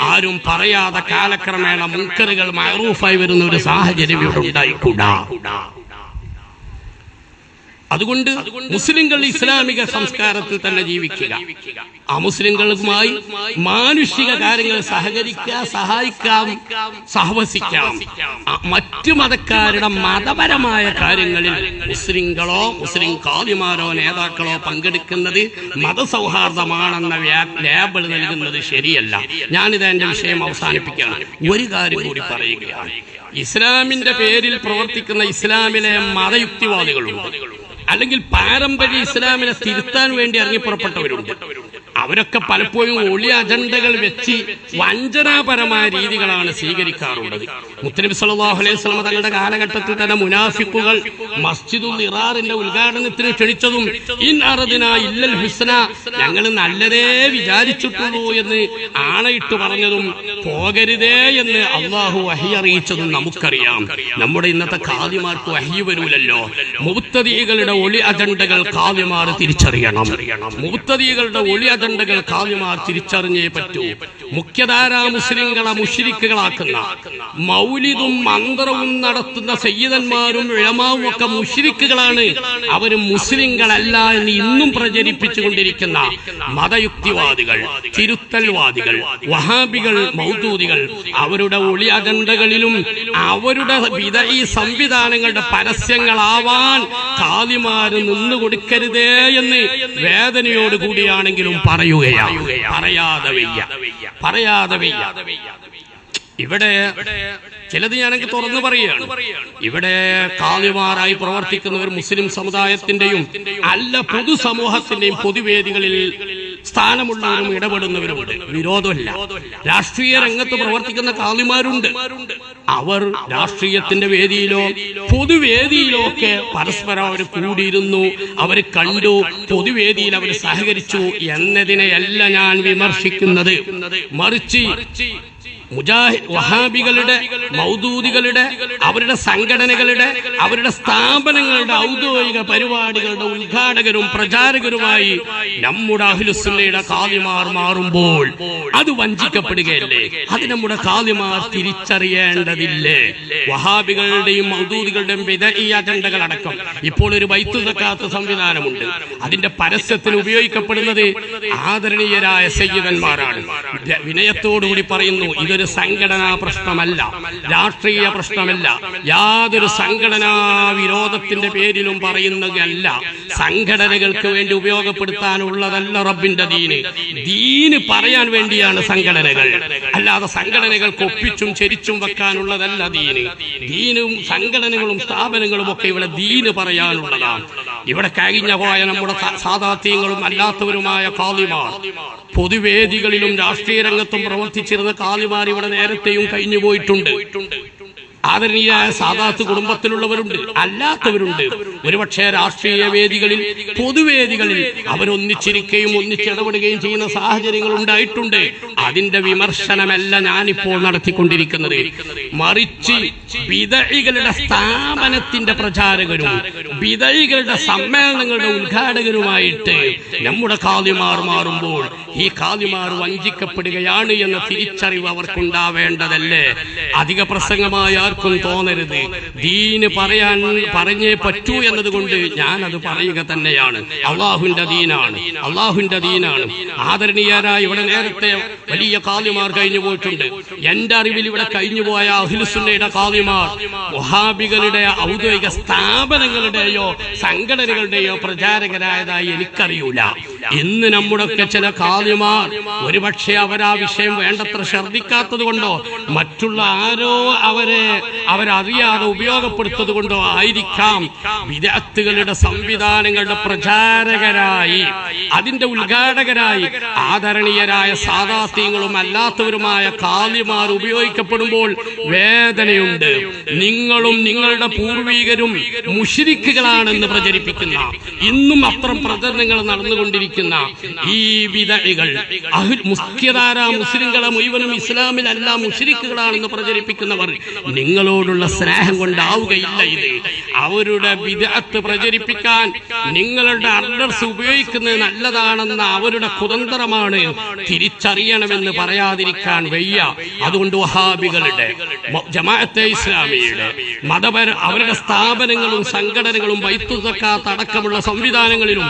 ആരും പറയാതെ കാലക്രമേണ മുൻകറുകൾ മഅറൂഫായി വരുന്ന ഒരു സാഹചര്യം ഇവിടെ ഉണ്ടായിക്കൂടാ. അതുകൊണ്ട് മുസ്ലിങ്ങൾ ഇസ്ലാമിക സംസ്കാരത്തിൽ തന്നെ ജീവിക്കുക, അമുസ്ലിങ്ങളുമായി മാനുഷിക കാര്യങ്ങൾ സഹകരിക്കുക, സഹായിക്കാം, സഹവസിക്കാം. മറ്റു മതക്കാരുടെ മതപരമായ കാര്യങ്ങളിൽ മുസ്ലിങ്ങളോ മുസ്ലിം ഖാദിമാരോ നേതാക്കളോ പങ്കെടുക്കുന്നത് മതസൗഹാർദ്ദമാണെന്ന ലേബൽ നൽകുന്നത് ശരിയല്ല. ഞാനിത് എന്റെ വിഷയം അവസാനിപ്പിക്കുകയാണ്. ഒരു കാര്യം കൂടി പറയുകയാണ്. ഇസ്ലാമിന്റെ പേരിൽ പ്രവർത്തിക്കുന്ന ഇസ്ലാമിലെ മതയുക്തിവാദികളുണ്ട്, അല്ലെങ്കിൽ പാരമ്പര്യ ഇസ്ലാമിനെ തിരുത്താൻ വേണ്ടി ഇറങ്ങിപ്പുറപ്പെട്ടവരുണ്ട്. അവരൊക്കെ പലപ്പോഴും ഒളി അജണ്ടകൾ വെച്ച് വഞ്ചനാപരമായ രീതികളാണ് സ്വീകരിക്കാറുള്ളത്. മുത്തനബി സല്ലല്ലാഹു അലൈഹി വസല്ലം തങ്ങളുടെ കാലഘട്ടത്തിൽ തന്നെ മുനാഫിക്കുകൾ മസ്ജിദുൽ ഇറാറിന്റെ ഉദ്ഘാടനത്തിന് ക്ഷണിച്ചതും ഇൻ അറദിനാ ഇല്ലൽ ഹുസ്ന, ഞങ്ങൾ നല്ലതേ വിചാരിച്ചിട്ടുള്ളൂ എന്ന് ആണയിട്ട് പറഞ്ഞതും പോകരുതേ എന്ന് അള്ളാഹു വഹി അറിയിച്ചതും നമുക്കറിയാം. നമ്മുടെ ഇന്നത്തെ ഖാദിമാർക്ക് വഹി വരൂലല്ലോ. മുബ്തദികളുടെ ഒളി അജണ്ടകൾ ഖാദിമാർ തിരിച്ചറിയണം. മുബ്തദികളുടെ ഒളി അജണ്ടകൾ ഖാദിമാർ തിരിച്ചറിഞ്ഞേ പറ്റൂ. മുഖ്യധാരാ മുസ്ലിങ്ങളെ മുശ്രിക്കുകളാക്കുന്ന, മൗലിദും മന്ത്രവും നടത്തുന്ന സയ്യിദന്മാരും ഉലമാവും ഒക്കെ മുശ്രിക്കുകളാണ്, അവരും മുസ്ലിങ്ങളല്ല എന്ന് ഇന്നും പ്രചരിപ്പിച്ചുകൊണ്ടിരിക്കുന്ന മതയുക്തിവാദികൾ, തിരുത്തൽവാദികൾ, വഹാബികൾ, മൗദൂദികൾ അവരുടെ ഒളി അജണ്ടകളിലും അവരുടെ വിദഈ സംവിധാനങ്ങളുടെ പരസ്യങ്ങളാവാൻ ഖാദിമാര് നിന്നു കൊടുക്കരുതേ എന്ന് വേദനയോട് കൂടിയാണെങ്കിലും പറയുകയാണ്. പറയാതെ വയ്യ. ഇവിടെ ചിലത് ഞാനൊക്കെ തുറന്നു പറയുകയാണ്. ഇവിടെ ഖാദിമാരായി പ്രവർത്തിക്കുന്നവർ മുസ്ലിം സമുദായത്തിന്റെയും അല്ല പൊതുസമൂഹത്തിന്റെയും പൊതുവേദികളിൽ സ്ഥാനമുള്ളവരും ഇടപെടുന്നവരുമുണ്ട്. വിരോധമല്ല. രാഷ്ട്രീയ രംഗത്ത് പ്രവർത്തിക്കുന്ന ഖാദിമാരുണ്ട്. അവർ രാഷ്ട്രീയത്തിന്റെ വേദിയിലോ പൊതുവേദിയിലോ ഒക്കെ പരസ്പരം അവർ കൂടിയിരുന്നു, അവർ കണ്ടു, പൊതുവേദിയിൽ അവർ സഹകരിച്ചു എന്നതിനെയല്ല ഞാൻ വിമർശിക്കുന്നത്. മറിച്ച് വഹാബികളുടെ, മൗദൂദികളുടെ, അവരുടെ സംഘടനകളുടെ, അവരുടെ സ്ഥാപനങ്ങളുടെ ഔദ്യോഗിക പരിപാടികളുടെ ഉദ്ഘാടകരും പ്രചാരകരുമായി നമ്മുടെ അഹ്ലുസുന്നയുടെ ഖാദിമാർ മാറുമ്പോൾ അത് വഞ്ചിക്കപ്പെടുകയല്ലേ? അത് നമ്മുടെ ഖാദിമാർ തിരിച്ചറിയേണ്ടതില്ലേ? വഹാബികളുടെയും മൗദൂദികളുടെയും ബിദഈ അജണ്ടകൾ അടക്കം ഇപ്പോൾ ഒരു ബൈത്തുൽ സക്കാത്ത് സംവിധാനമുണ്ട്. അതിന്റെ പരസ്യത്തിന് ഉപയോഗിക്കപ്പെടുന്നത് ആദരണീയരായ സയ്യിദന്മാരാണ്. വിനയത്തോടുകൂടി പറയുന്നു, ഇതൊരു സംഘടനാ പ്രശ്നമല്ല, രാഷ്ട്രീയ പ്രശ്നമല്ല, യാതൊരു സംഘടനാ വിരോധത്തിന്റെ പേരിലും പറയുന്നതല്ല. സംഘടനകൾക്ക് വേണ്ടി ഉപയോഗപ്പെടുത്താനുള്ളതല്ല റബ്ബിന്റെ ദീന് പറയാൻ വേണ്ടിയാണ് സംഘടനകൾ, അല്ലാതെ സംഘടനകൾക്ക് ഒപ്പിച്ചും ചെരിച്ചും വെക്കാനുള്ളതല്ല ദീനും സംഘടനകളും സ്ഥാപനങ്ങളും ഒക്കെ ഇവിടെ ദീന് പറയാനുള്ളതാണ്. ഇവിടെ കഴിഞ്ഞ പോയ നമ്മുടെ സാദാത്യങ്ങളും അല്ലാത്തവരുമായ ഖാദിമാർ, പൊതുവേദികളിലും രാഷ്ട്രീയ രംഗത്തും പ്രവർത്തിച്ചിരുന്ന ഖാദിമാർ ഇവിടെ നേരത്തെയും കഴിഞ്ഞു പോയിട്ടുണ്ട്. ആദരണീയായ സാദാത്ത് കുടുംബത്തിലുള്ളവരുണ്ട്, അല്ലാത്തവരുണ്ട്. ഒരുപക്ഷെ രാഷ്ട്രീയ വേദികളിൽ, പൊതുവേദികളിൽ അവരൊന്നിച്ചിരിക്കുകയും ഒന്നിച്ചിടപെടുകയും ചെയ്യുന്ന സാഹചര്യങ്ങൾ ഉണ്ടായിട്ടുണ്ട്. അതിന്റെ വിമർശനമല്ല ഞാനിപ്പോൾ നടത്തിക്കൊണ്ടിരിക്കുന്നത്. മറിച്ച് ബിദഈകളുടെ സ്ഥാപനത്തിന്റെ പ്രചാരകരും ബിദഈകളുടെ സമ്മേളനങ്ങളുടെ ഉദ്ഘാടകരുമായിട്ട് നമ്മുടെ ഖാദിമാർ മാറുമ്പോൾ ഈ ഖാദിമാർ വഞ്ചിക്കപ്പെടുകയാണ് എന്ന തിരിച്ചറിവ് അവർക്കുണ്ടാവേണ്ടതല്ലേ? അധിക പ്രസംഗമായ ആർക്കും തോന്നരുത്. ദീന് പറഞ്ഞേ പറ്റൂ എന്നതുകൊണ്ട് ഞാനത് പറയുക തന്നെയാണ്. അള്ളാഹുവിന്റെ ദീനാണ്. ആദരണീയരായ ഇവിടെ നേരത്തെ വലിയ ഖാദിമാർ കഴിഞ്ഞു പോയിട്ടുണ്ട്. എന്റെ അറിവിൽ ഇവിടെ കഴിഞ്ഞുപോയ അഹ്ലുസുന്നയുടെ ഖാദിമാർ വഹാബികളുടെ ഔദ്യോഗിക സ്ഥാപനങ്ങളുടെയോ സംഘടനകളുടെയോ പ്രചാരകരായതായി എനിക്കറിയൂല. ഇന്ന് നമ്മുടെ ഒക്കെ ചില ഖാദിമാർ ഒരുപക്ഷെ അവരാ വിഷയം വേണ്ടത്ര ശ്രദ്ധിക്കാത്തത് കൊണ്ടോ മറ്റുള്ള ആരോ അവരറിയാതെ ഉപയോഗപ്പെടുത്തത് കൊണ്ടോ ആയിരിക്കാം വിദഅത്തുകളുടെ സംവിധാനങ്ങളുടെ പ്രചാരകരായി, അതിന്റെ ഉദ്ഘാടകരായി ആദരണീയരായ സാദാത്യങ്ങളും അല്ലാത്തവരുമായ ഖാദിമാർ ഉപയോഗിക്കപ്പെടുമ്പോൾ വേദനയുണ്ട്. നിങ്ങളും നിങ്ങളുടെ പൂർവികരും മുശ്രിക്കുകളാണെന്ന് പ്രചരിപ്പിക്കുന്ന, ഇന്നും അത്തരം പ്രചരണങ്ങൾ നടന്നുകൊണ്ടിരിക്കുന്ന ഈ വിദഅകൾ മുഖ്യധാരാ മുസ്ലിങ്ങളെ മുഴുവനും ഇസ്ലാമിലല്ല മുശ്രിക്കുകളാണെന്ന് പ്രചരിപ്പിക്കുന്നവർ നിങ്ങളോടുള്ള സ്നേഹം കൊണ്ടാവുകയില്ല. ഇത് അവരുടെ ബിദ്അത്ത് പ്രചരിപ്പിക്കാൻ നിങ്ങളുടെ അഡ്രസ് ഉപയോഗിക്കുന്നത് നല്ലതാണെന്ന അവരുടെ കുതന്ത്രമാണ്. തിരിച്ചറിയണമെന്ന് പറയാതിരിക്കാൻ വയ്യ. അതുകൊണ്ട് വഹാബികളുടെ, ജമാഅത്തെ ഇസ്ലാമിയുടെ അവരുടെ സ്ഥാപനങ്ങളും സംഘടനകളും ബൈത്തുൽ സക്കാത്ത് അടക്കമുള്ള സംവിധാനങ്ങളിലും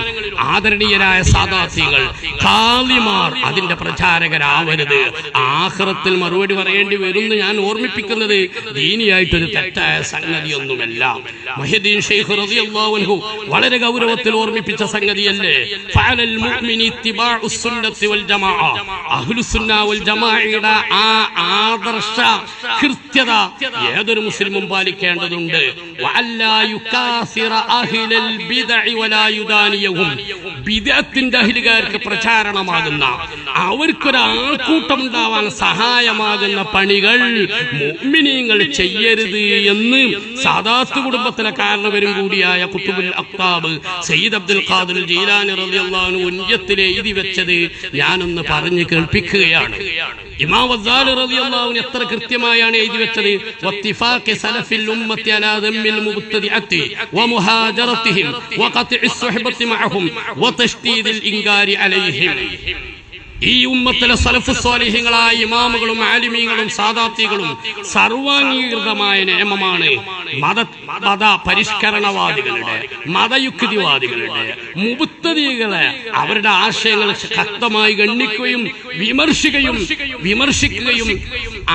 ആദരണീയരായ സാദാത്യങ്ങൾ, ഖാദിമാർ അതിന്റെ പ്രചാരകരാവരുത്. ആഖിറത്തിൽ മറുപടി പറയേണ്ടി വരുമെന്ന് ഞാൻ ഓർമ്മിപ്പിക്കുന്നത് ദീനിയായിട്ടൊരു തെറ്റായ സംഗതിയൊന്നുമല്ല. മുഹ്യിദ്ദീൻ ശൈഖ് റളിയല്ലാഹു അൻഹു വളരെ ഗൗരവത്തിൽ ഓർമ്മിപ്പിച്ച സംഗതിയല്ലേ, ഫഅലൽ മുഅ്മിനി ഇത്തിബാഉസ് സുന്നത്തി വൽ ജമാഅ. അഹ്ലുസുന്ന വൽ ജമാഅയുടെ ആ ആദർശ കൃത്യത ഏതൊരു മുസ്ലിമും പാലിക്കേണ്ടതുണ്ട്. വഅല്ലാ യുകാസിറ അഹ്ലൽ ബിദ്അഇ വലാ യുദാനിയഹും. ബിദ്അത്തിന്റെ അഹ്ലുകാർക്ക് പ്രചാരണമാകുന്ന, അവർക്കൊരാൾക്കൂട്ടം ഉണ്ടാവാൻ സഹായമാകുന്ന പണികൾ മുഅ്മിനീങ്ങൾ ചെയ്യരുത് എന്ന് സാദാത്ത് കുടുംബത്തിലെ കാരണവരും കൂടിയായ ഖുത്ബുൽ അഖ്താബ് സയ്യിദ് അബ്ദുൽ ഖാദിർ ജീലാനി റളിയല്ലാഹു അൻഹു ഉന്നയത്തിലെ എഴുതി വെച്ചത് ഞാനൊന്ന് പറഞ്ഞു കേൾപ്പിക്കുകയാണ്. ഇമാം ഗസാലി റളിയല്ലാഹു അൻഹു എത്ര കൃത്യമായാണ് എഴുതി വെച്ചത്. വത്തിഫാഖി സലഫിൽ ഉമ്മത്തി അലാ ദമ്മിൽ മുബ്തദിഅത്തി വ ومهاجرتهم وقطع الصحبة معهم وتشديد الإنكار عليهم. ഈ ഉമ്മത്തിലെ സലഫ് സ്വാലിഹീങ്ങളായ ഇമാമുകളും ആലിമീങ്ങളും സാദാത്തികളും സർവാംഗീകൃതമായ നിയമമാണ് മത പരിഷ്കരണവാദികളുടെ, മതയുക്തിവാദികളുടെ, മുബത്തദികളെ അവരുടെ ആശയങ്ങൾ ശക്തമായി ഗണ്ണിക്കുകയും വിമർശിക്കുകയും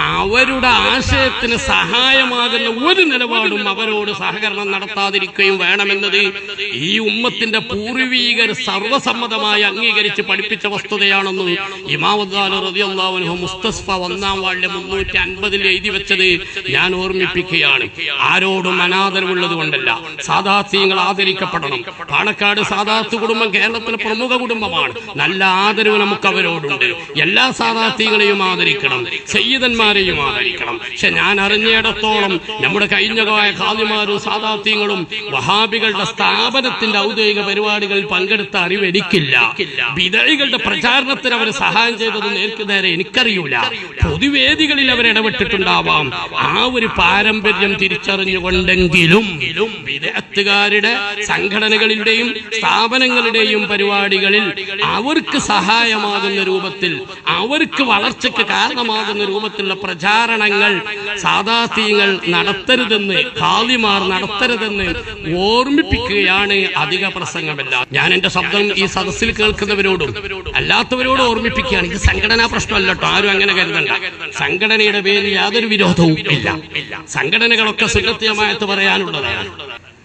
അവരുടെ ആശയത്തിന് സഹായമാകുന്ന ഒരു നിലപാടും അവരോട് സഹകരണം നടത്താതിരിക്കുകയും വേണമെന്നത് ഈ ഉമ്മത്തിന്റെ പൂർവീകർ സർവസമ്മതമായി അംഗീകരിച്ച് പഠിപ്പിച്ച വസ്തുതയാണെന്ന് ഇമാം ഗസാലി റളിയല്ലാഹു അൻഹു മുസ്തസ്ഫ 1-ാം വാള്യം 350 എഴുതി വെച്ചത് ഞാൻ ഓർമ്മിപ്പിക്കുകയാണ്. ആരോടും അനാദരവുള്ളത് കൊണ്ടല്ല, സാദാത്യങ്ങൾ ആദരിക്കപ്പെടണം. പാണക്കാട് സാദാത്ത് കുടുംബം കേരളത്തിലെ പ്രമുഖ കുടുംബമാണ്. നല്ല ആദരവ് നമുക്ക് അവരോടുണ്ട്. എല്ലാ സാദാത്യങ്ങളെയും ആദരിക്കണം, സയ്യിദന്മാരെയും ആദരിക്കണം. പക്ഷെ ഞാൻ അറിഞ്ഞിടത്തോളം നമ്മുടെ കഴിഞ്ഞകാല ഖാദിമാരും സാദാത്യങ്ങളും വഹാബികളുടെ സ്ഥാപനത്തിന്റെ ഔദ്യോഗിക പരിപാടികളിൽ പങ്കെടുത്ത അറിവ് എനിക്കില്ല. ബിദഅകളുടെ പ്രചാരണത്തിന് അവർ സഹായം ചെയ്തത് നേരെ എനിക്കറിയൂല. പൊതുവേദികളിൽ അവർ ഇടപെട്ടിട്ടുണ്ടാവാം. ആ ഒരു പാരമ്പര്യം തിരിച്ചറിഞ്ഞുകൊണ്ടെങ്കിലും ബിദഅത്തുകാരുടെ സംഘടനകളുടെയും സ്ഥാപനങ്ങളുടെയും പരിപാടികളിൽ അവർക്ക് സഹായമാകുന്ന രൂപത്തിൽ, അവർക്ക് വളർച്ചയ്ക്ക് കാരണമാകുന്ന രൂപത്തിലുള്ള പ്രചാരണങ്ങൾ സാദാത്യങ്ങൾ നടത്തരുതെന്ന്, ഖാദിമാർ നടത്തരുതെന്ന് ഓർമ്മിപ്പിക്കുകയാണ്. അധിക പ്രസംഗമല്ല. ഞാൻ എന്റെ ശബ്ദം ഈ സദസ്സിൽ കേൾക്കുന്നവരോടും അല്ലാത്തവരോട് ഓർമ്മിപ്പിക്കുകയാണ്. ഇത് സംഘടനാ പ്രശ്നമല്ല കേട്ടോ, ആരും അങ്ങനെ കരുതണ്ട. സംഘടനയുടെ പേരിൽ യാതൊരു വിരോധവും ഇല്ല. സംഘടനകളൊക്കെ സുന്നത്ത് ജമാഅത്ത് പറയാനുള്ളതാണ്.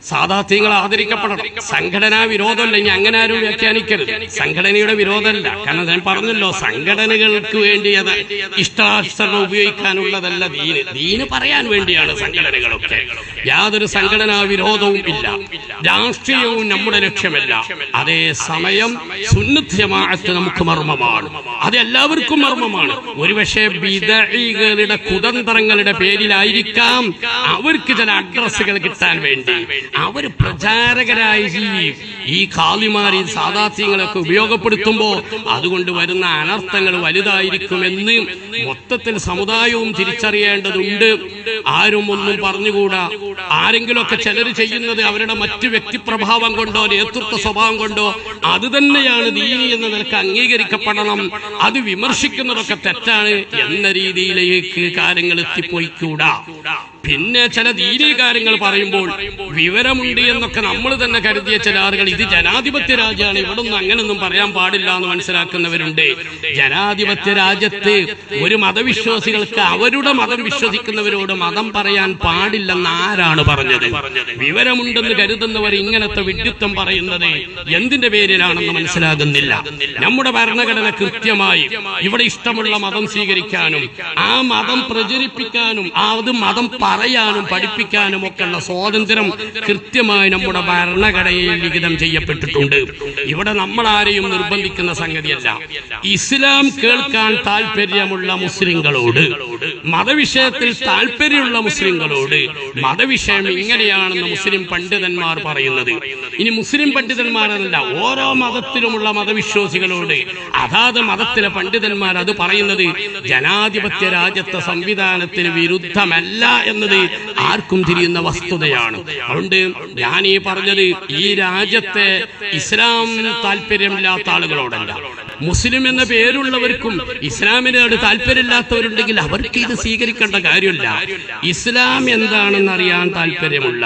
സാദാത്യങ്ങൾ ആദരിക്കപ്പെടണം. സംഘടനാ വിരോധമല്ല. ഇനി അങ്ങനെ ആരും വ്യാഖ്യാനിക്കരുത്. സംഘടനയുടെ വിരോധമല്ല. കാരണം ഞാൻ പറഞ്ഞല്ലോ, സംഘടനകൾക്ക് വേണ്ടി അത് ഇഷ്ടാനുസരണം ഉപയോഗിക്കാനുള്ളതല്ല ദീന് പറയാൻ വേണ്ടിയാണ് സംഘടനകളൊക്കെ. യാതൊരു സംഘടനാ വിരോധവും ഇല്ല. രാഷ്ട്രീയവും നമ്മുടെ ലക്ഷ്യമല്ല. അതേ സമയം സുന്നത്ത് ജമാഅത്ത് നമുക്ക് മർമ്മമാണ്. അത് എല്ലാവർക്കും മർമ്മമാണ്. ഒരുപക്ഷെ ബിദഅകളുടെ കുതന്ത്രങ്ങളുടെ പേരിലായിരിക്കാം അവർക്ക് ചില അഡ്രസ്സുകൾ കിട്ടാൻ വേണ്ടി അവർ പ്രചാരകരായി ഈ ഖാദിമാരി സാദാത്യങ്ങളൊക്കെ ഉപയോഗപ്പെടുത്തുമ്പോൾ അതുകൊണ്ട് വരുന്ന അനർത്ഥങ്ങൾ വലുതായിരിക്കുമെന്ന് മൊത്തത്തിൽ സമുദായവും തിരിച്ചറിയേണ്ടതുണ്ട്. ആരും ഒന്നും പറഞ്ഞുകൂടാ. ആരെങ്കിലുമൊക്കെ ചിലർ ചെയ്യുന്നത് അവരുടെ മറ്റു വ്യക്തിപ്രഭാവം കൊണ്ടോ നേതൃത്വ സ്വഭാവം കൊണ്ടോ അത് തന്നെയാണ് ദീനി എന്ന നിലക്ക് അംഗീകരിക്കപ്പെടണം. അത് വിമർശിക്കുന്നതൊക്കെ തെറ്റാണ് എന്ന രീതിയിലേക്ക് കാര്യങ്ങൾ എത്തിപ്പോയിക്കൂടാ. പിന്നെ ചില ദീനീ കാര്യങ്ങൾ പറയുമ്പോൾ വിവരമുണ്ട് എന്നൊക്കെ നമ്മൾ തന്നെ കരുതിയ ചില ആളുകൾ ഇത് ജനാധിപത്യ രാജ്യമാണ്, ഇവിടൊന്നും അങ്ങനൊന്നും പറയാൻ പാടില്ല എന്ന് മനസ്സിലാക്കുന്നവരുണ്ട്. ജനാധിപത്യ രാജ്യത്ത് ഒരു മതവിശ്വാസികൾക്ക് അവരുടെ മതം വിശ്വസിക്കുന്നവരോട് മതം പറയാൻ പാടില്ലെന്ന് ആരാണ് പറഞ്ഞത്? വിവരമുണ്ടെന്ന് കരുതുന്നവർ ഇങ്ങനത്തെ വിഡ്ഢിത്തം പറയുന്നത് എന്തിന്റെ പേരിലാണെന്ന് മനസ്സിലാകുന്നില്ല. നമ്മുടെ ഭരണഘടന കൃത്യമായി ഇവിടെ ഇഷ്ടമുള്ള മതം സ്വീകരിക്കാനും ആ മതം പ്രചരിപ്പിക്കാനും അത് മതം പറയാനും പഠിപ്പിക്കാനും ഒക്കെയുള്ള സ്വാതന്ത്ര്യം കൃത്യമായി നമ്മുടെ ഭരണഘടനയിൽ വിഹിതം ചെയ്യപ്പെട്ടിട്ടുണ്ട്. ഇവിടെ നമ്മൾ ആരെയും നിർബന്ധിക്കുന്ന സംഗതിയല്ല. ഇസ്ലാം കേൾക്കാൻ താല്പര്യമുള്ള മുസ്ലിങ്ങളോട്, മതവിഷയത്തിൽ താല്പര്യമുള്ള മുസ്ലിങ്ങളോട് മതവിഷയം ഇങ്ങനെയാണെന്ന് മുസ്ലിം പണ്ഡിതന്മാർ പറയുന്നത്. ഇനി മുസ്ലിം പണ്ഡിതന്മാരല്ല, ഓരോ മതത്തിലുമുള്ള മതവിശ്വാസികളോട് അതാത് മതത്തിലെ പണ്ഡിതന്മാർ അത് പറയുന്നത് ജനാധിപത്യ രാജ്യത്തെ സംവിധാനത്തിന് വിരുദ്ധമല്ല എന്നത് ആർക്കും തിരിയുന്ന വസ്തുതയാണ്. അതുകൊണ്ട് ഞാൻ ഈ പറഞ്ഞത് ഈ രാജ്യത്തെ ഇസ്ലാം താല്പര്യമില്ലാത്ത ആളുകളോടല്ല, മുസ്ലിം എന്ന പേരുള്ളവർക്കും ഇസ്ലാമിനോട് താല്പര്യമില്ലാത്തവരുണ്ടെങ്കിൽ അവർക്ക് ഇത് സ്വീകരിക്കേണ്ട കാര്യമില്ല. ഇസ്ലാം എന്താണെന്ന് അറിയാൻ താല്പര്യമുള്ള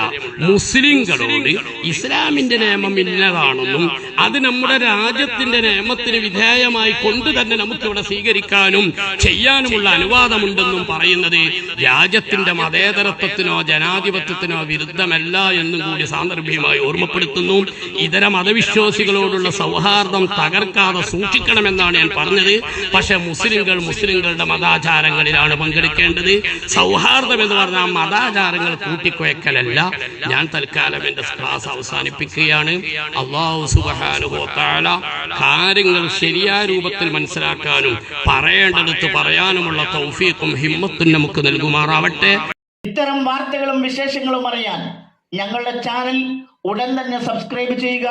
മുസ്ലിങ്ങളോട് ഇസ്ലാമിന്റെ നിയമം ഇന്നതാണെന്നും അത് നമ്മുടെ രാജ്യത്തിന്റെ നിയമത്തിന് വിധേയമായി കൊണ്ട് തന്നെ നമുക്കിവിടെ സ്വീകരിക്കാനും ചെയ്യാനുമുള്ള അനുവാദമുണ്ടെന്നും പറയുന്നത് രാജ്യത്തിന്റെ മതേതരത്വത്തിനോ ജനാധിപത്യത്തിനോ വിരുദ്ധമല്ല എന്നും കൂടി സാന്ദർഭികമായി ഓർമ്മപ്പെടുത്തുന്നു. ഇതര മതവിശ്വാസികളോടുള്ള സൗഹാർദ്ദം തകർക്കാതെ സൂക്ഷിക്കണമെന്നാണ് ഞാൻ പറഞ്ഞത്. പക്ഷെ മുസ്ലിങ്ങളുടെ മതാചാരങ്ങളിലാണ് പങ്കെടുക്കേണ്ടത്. സൗഹാർദ്ദം എന്ന് പറഞ്ഞാൽ മതാചാരങ്ങൾ കൂട്ടിക്കുഴക്കലല്ല. ഞാൻ തൽക്കാലം എന്റെ ക്ലാസ് അവസാനിപ്പിക്കുകയാണ്. അല്ലാഹു സുബ്ഹാനഹു വ തആല കാര്യങ്ങൾ ശരിയായ രൂപത്തിൽ മനസ്സിലാക്കാനും പറയേണ്ടടുത്ത് പറയാനുമുള്ള തൗഫീഖും ഹിമ്മത്തും നമുക്ക് നൽകുമാറാവട്ടെ. ഇത്തരം വാർത്തകളും വിശേഷങ്ങളും അറിയാൻ ഞങ്ങളുടെ ചാനൽ ഉടൻ തന്നെ സബ്സ്ക്രൈബ് ചെയ്യുക.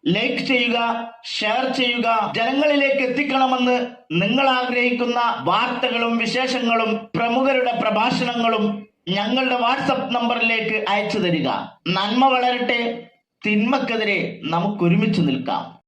ലൈക്ക് ചെയ്യുക, ഷെയർ ചെയ്യുക. ജനങ്ങളിലേക്ക് എത്തിക്കണമെന്ന് നിങ്ങൾ ആഗ്രഹിക്കുന്ന വാർത്തകളും വിശേഷങ്ങളും പ്രമുഖരുടെ പ്രഭാഷണങ്ങളും ഞങ്ങളുടെ വാട്സപ്പ് നമ്പറിലേക്ക് അയച്ചു തരിക. നന്മ വളരട്ടെ, തിന്മക്കെതിരെ നമുക്കൊരുമിച്ച് നിൽക്കാം.